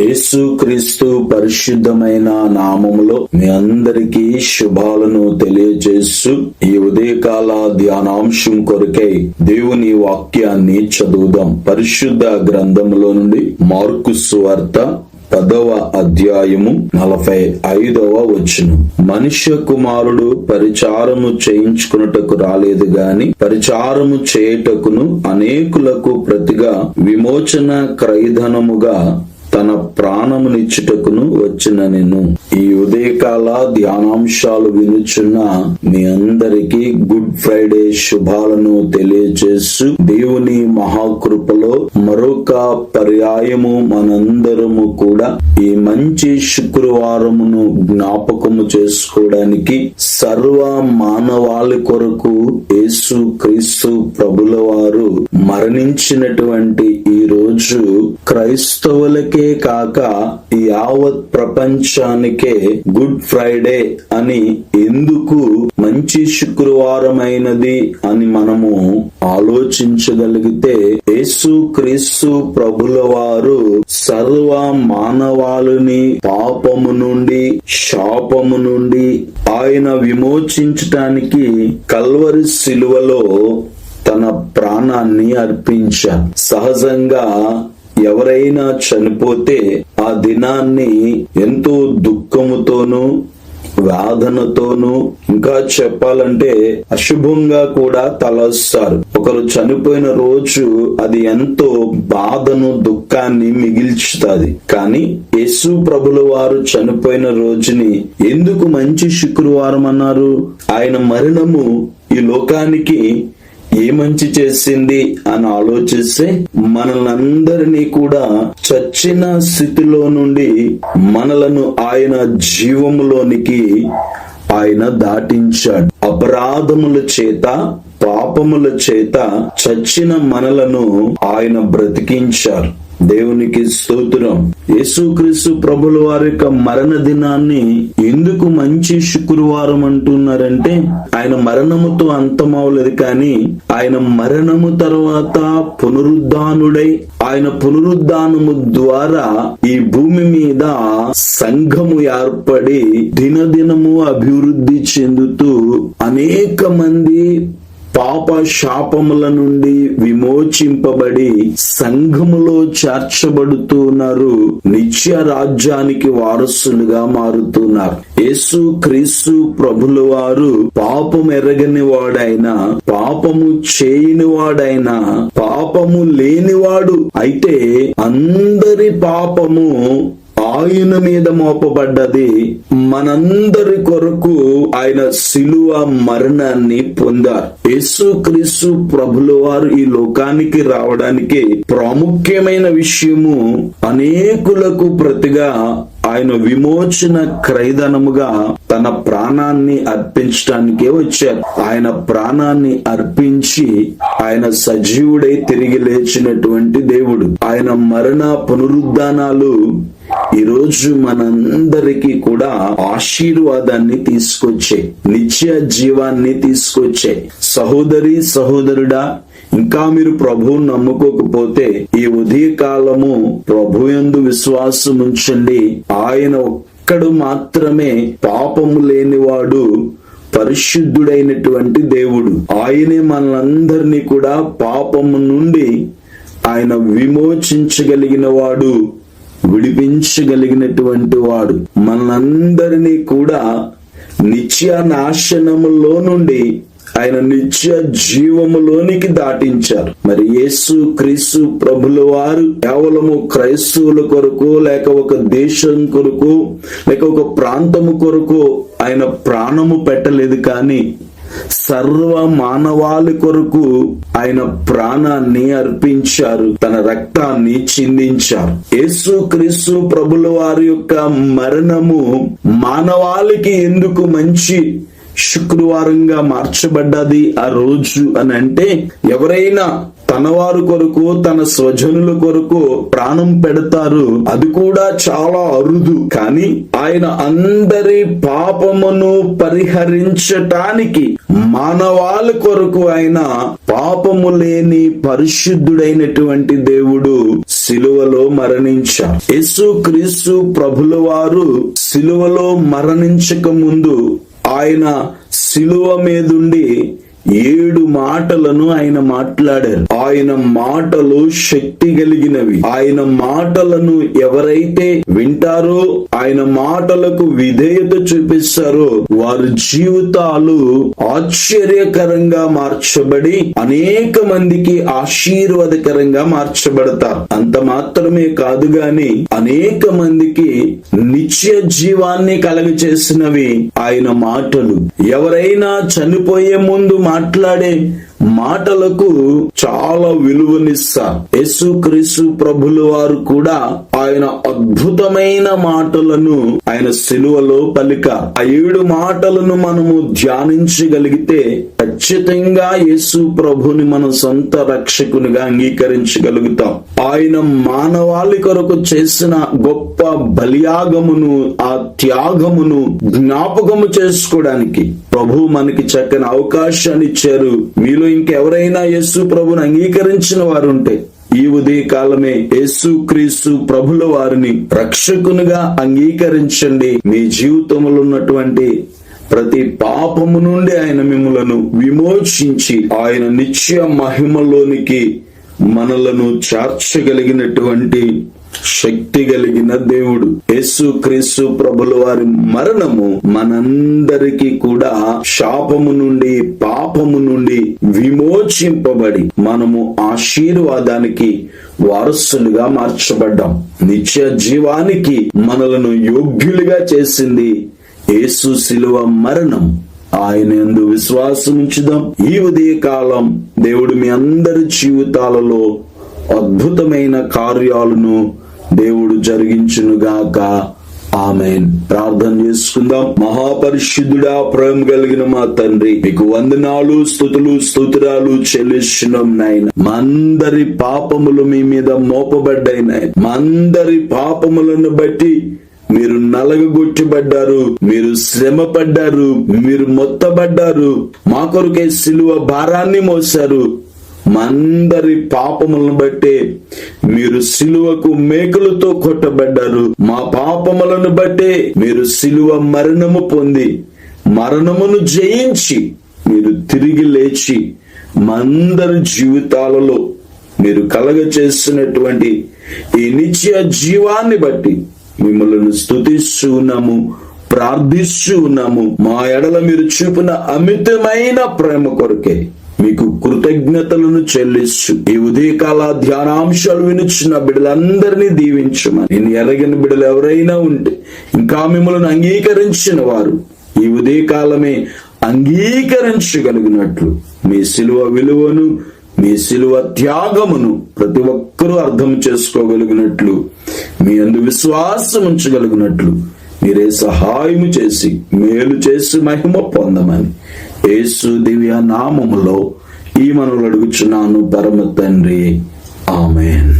యేసుక్రీస్తు పరిశుద్ధమైన నామములో మీ అందరికీ శుభాలను తెలియజేస్తూ ఈ ఉదయకాల ధ్యానాంశం కొరకై దేవుని వాక్యాన్ని చదువుదాం. పరిశుద్ధ గ్రంథములో నుండి మార్కు సువార్త 10వ అధ్యాయము 45వ వచనం. మనుష్య కుమారుడు పరిచారము చేయించుకున్నటకు రాలేదు గాని పరిచారము చేయుటకును అనేకులకు ప్రతిగా విమోచన క్రయధనముగా తన ప్రాణమునిచ్చుటకును వచ్చిన నేను. ఈ ఉదయకాల ధ్యానాంశాలు వినుచున్న మీ అందరికీ గుడ్ ఫ్రైడే శుభాలను తెలియజేస్తూ దేవుని మహాకృపలో మరొక పర్యాయము మనందరము కూడా ఈ మంచి శుక్రవారమును జ్ఞాపకము చేసుకోవడానికి సర్వ మానవాళి కొరకు యేసు క్రీస్తు ప్రభుల వారు మరణించినటువంటి ఈ రోజు క్రైస్తవులకే కాక యావత్ ప్రపంచానికే గుడ్ ఫ్రైడే అని ఎందుకు మంచి శుక్రవారమైనది అని మనము ఆలోచించగలిగితే యేసు క్రీస్తు ప్రభుల వారు సర్వ మానవాళిని పాపము నుండి శాపము నుండి ఆయన విమోచించటానికి కల్వరి శిలువలో తన ప్రాణాన్ని అర్పించారు. సహజంగా ఎవరైనా చనిపోతే ఆ దినాన్ని ఎంతో దుఃఖముతోనూ వేదనతోనూ ఇంకా చెప్పాలంటే అశుభంగా కూడా తలస్తారు. ఒకరు చనిపోయిన రోజు అది ఎంతో బాధను దుఃఖాన్ని మిగిల్చుతాది. కానీ యేసు ప్రభుల వారు చనిపోయిన రోజుని ఎందుకు మంచి శుక్రవారం అన్నారు? ఆయన మరణము ఈ లోకానికి ఏ మంచి చేసింది అని ఆలోచిస్తే మనలందరినీ కూడా చచ్చిన స్థితిలో నుండి మనలను ఆయన జీవములోనికి ఆయన దాటించాడు. అపరాధముల చేత పాపముల చేత చచ్చిన మనలను ఆయన బ్రతికించారు. దేవునికి స్తోత్రం. యేసుక్రీస్తు ప్రభుల వారి యొక్క మరణ దినాన్ని ఎందుకు మంచి శుక్రవారం అంటున్నారంటే ఆయన మరణముతో అంతమవలేదు, కానీ ఆయన మరణము తర్వాత పునరుద్ధానుడై ఆయన పునరుద్ధానము ద్వారా ఈ భూమి మీద సంఘము ఏర్పడి దినదినము అభివృద్ధి చెందుతూ అనేక మంది పాప శాపముల నుండి విమోచింపబడి సంఘములో చేర్చబడుతున్నారు, నిత్య రాజ్యానికి వారసులుగా మారుతున్నారు. యేసు క్రీస్తు ప్రభుల వారు పాపం ఎరగని వాడైనా పాపము చేయని వాడైనా పాపము లేనివాడు అయితే అందరి పాపము ఆయన మీద మోపబడ్డది. మనందరి కొరకు ఆయన శిలువ మరణాన్ని పొందారు. యేసుక్రీస్తు ప్రభుల వారు ఈ లోకానికి రావడానికి ప్రాముఖ్యమైన విషయము అనేకులకు ప్రతిగా ఆయన విమోచన క్రయధనముగా తన ప్రాణాన్ని అర్పించడానికే వచ్చారు. ఆయన ప్రాణాన్ని అర్పించి ఆయన సజీవుడై తిరిగి లేచినటువంటి దేవుడు. ఆయన మరణ పునరుద్ధానాలు ఈ రోజు మనందరికీ కూడా ఆశీర్వాదాన్ని తీసుకొచ్చాయి, నిత్య జీవాన్ని తీసుకొచ్చాయి. సహోదరి సహోదరుడా, ఇంకా మీరు ప్రభువును నమ్ముకోకపోతే ఈ ఉదయకాలము ప్రభుయందు విశ్వాసం ఉంచండి. ఆయన ఒక్కడు మాత్రమే పాపము లేనివాడు, పరిశుద్ధుడైనటువంటి దేవుడు. ఆయనే మనందరినీ కూడా పాపము నుండి ఆయన విమోచించగలిగిన వాడు, విడిపించగలిగినటువంటి వాడు. మనందరినీ కూడా నిత్య నాశనములో నుండి ఆయన నిత్య జీవములోనికి దాటించారు. మరి యేసు క్రీస్తు ప్రభుల వారు కేవలము క్రైస్తవుల కొరకు లేక ఒక దేశం కొరకు లేక ఒక ప్రాంతము కొరకు ఆయన ప్రాణము పెట్టలేదు, కానీ సర్వ మానవాళి కొరకు ఆయన ప్రాణాన్ని అర్పించారు, తన రక్తాన్ని చిందించారు. యేసు క్రీస్తు ప్రభుల వారి యొక్క మరణము మానవాళికి ఎందుకు మంచి శుక్రవారంగా మార్చబడ్డది ఆ రోజు అని అంటే, ఎవరైనా తన వారి కొరకు, తన స్వజనుల కొరకు ప్రాణం పెడతారు. అది కూడా చాలా అరుదు. కానీ ఆయన అందరి పాపమును పరిహరించటానికి మానవాళి కొరకు ఆయన పాపము లేని పరిశుద్ధుడైనటువంటి దేవుడు సిలువలో మరణించారు. యేసుక్రీస్తు ప్రభుల వారు సిలువలో మరణించక ముందు ఆయన సిలువ మీదుండి 7 మాటలను ఆయన మాట్లాడారు. ఆయన మాటలు శక్తి కలిగినవి. ఆయన మాటలను ఎవరైతే వింటారో, ఆయన మాటలకు విధేయత చూపిస్తారో వారి జీవితాలు ఆశ్చర్యకరంగా మార్చబడి అనేక మందికి ఆశీర్వాదకరంగా మార్చబడతారు. అంత మాత్రమే కాదు గాని అనేక మందికి నిత్య జీవాన్ని కలగచేసినవి ఆయన మాటలు. ఎవరైనా చనిపోయే ముందు మాట్లాడే మాటలకు చాలా విలువనిస్తారు. యేసుక్రీస్తు ప్రభుల వారు కూడా ఆయన అద్భుతమైన మాటలను ఆయన సిలువలో పలికారు. ఆ 7 మాటలను మనము ధ్యానించగలిగితే ఖచ్చితంగా యేసు ప్రభుని మన సొంత రక్షకునిగా అంగీకరించగలుగుతాం. ఆయన మానవాళి కొరకు చేసిన గొప్ప బలియాగమును, ఆ త్యాగమును జ్ఞాపకము చేసుకోవడానికి ప్రభు మనకి చక్కని అవకాశాన్ని ఇచ్చారు. మీలో ఇంకెవరైనా యేసు ప్రభుని అంగీకరించిన వారు ఉంటే ఈ ఉదయ కాలమే యేసుక్రీస్తు ప్రభుల వారిని రక్షకునిగా అంగీకరించండి. మీ జీవితంలో ఉన్నటువంటి ప్రతి పాపము నుండి ఆయన మిమ్మలను విమోచించి ఆయన నిత్య మహిమలోనికి మనలను చేర్చగలిగినటువంటి శక్తి కలిగిన దేవుడు. యేసుక్రీస్తు ప్రభుల వారి మరణము మనందరికీ కూడా శాపము నుండి, పాపము నుండి విమోచింపబడి మనము ఆశీర్వాదానికి వారసులుగా మార్చబడ్డాం. నిత్య జీవానికి మనలను యోగ్యులుగా చేసింది యేసు శిలువ మరణం. ఆయన యందు విశ్వాసం ఉంచుదాం. ఈ ఉదయ కాలం దేవుడు మీ అందరి జీవితాలలో అద్భుతమైన కార్యాలను దేవుడు జరిగించునుగాక. ఆమేన్. ప్రార్థన చేసుకుందాం. మహాపరిశుద్ధుడా, ప్రేమ కలిగిన మా తండ్రి, మీకు వందనాలు, స్తుతులు, స్తోత్రాలు చెల్లిస్తున్నాం నాయన. మా అందరి పాపములు మీ మీద మోపబడ్డాయి నాయన. మా అందరి పాపములను బట్టి మీరు నలగగొట్టబడ్డారు, మీరు శ్రమ పడ్డారు, మీరు మొత్తబడ్డారు, మా కొరకే సిలువ భారాన్ని మోశారు. మా అందరి పాపములను బట్టే మీరు సిలువకు మేకులతో కొట్టబడ్డారు. మా పాపములను బట్టే మీరు సిలువ మరణము పొంది, మరణమును జయించి మీరు తిరిగి లేచి మా అందరి జీవితాలలో మీరు కలగచేస్తున్నటువంటి ఈ నిత్య జీవాన్ని బట్టి మిమ్మల్ని స్తుతిస్తూ ఉన్నాము, ప్రార్థిస్తూ ఉన్నాము. మా ఎడల మీరు చూపిన అమితమైన ప్రేమ కొరకే మీకు కృతజ్ఞతలను చెల్లిస్తూ ఈ ఉదయకాల ధ్యానాంశాలు వినుచున్న బిడ్డలందరినీ దీవించమని, నేను ఎరగని బిడ్డలు ఎవరైనా ఉంటే, ఇంకా మిమ్మల్ని అంగీకరించిన వారు ఈ ఉదయకాలమే అంగీకరించగలిగినట్లు మీ సిలువ విలువను, మీ సిలువ త్యాగమును ప్రతి ఒక్కరూ అర్థం చేసుకోగలిగినట్లు, మీ అందు విశ్వాసం ఉంచగలిగినట్లు మీరే సహాయము చేసి మేలు చేసి మహిమ పొందమని యేసు దివ్య నామములో ఈ మనవులు అడుగుచున్నాను పరమ తండ్రి. ఆమేన్.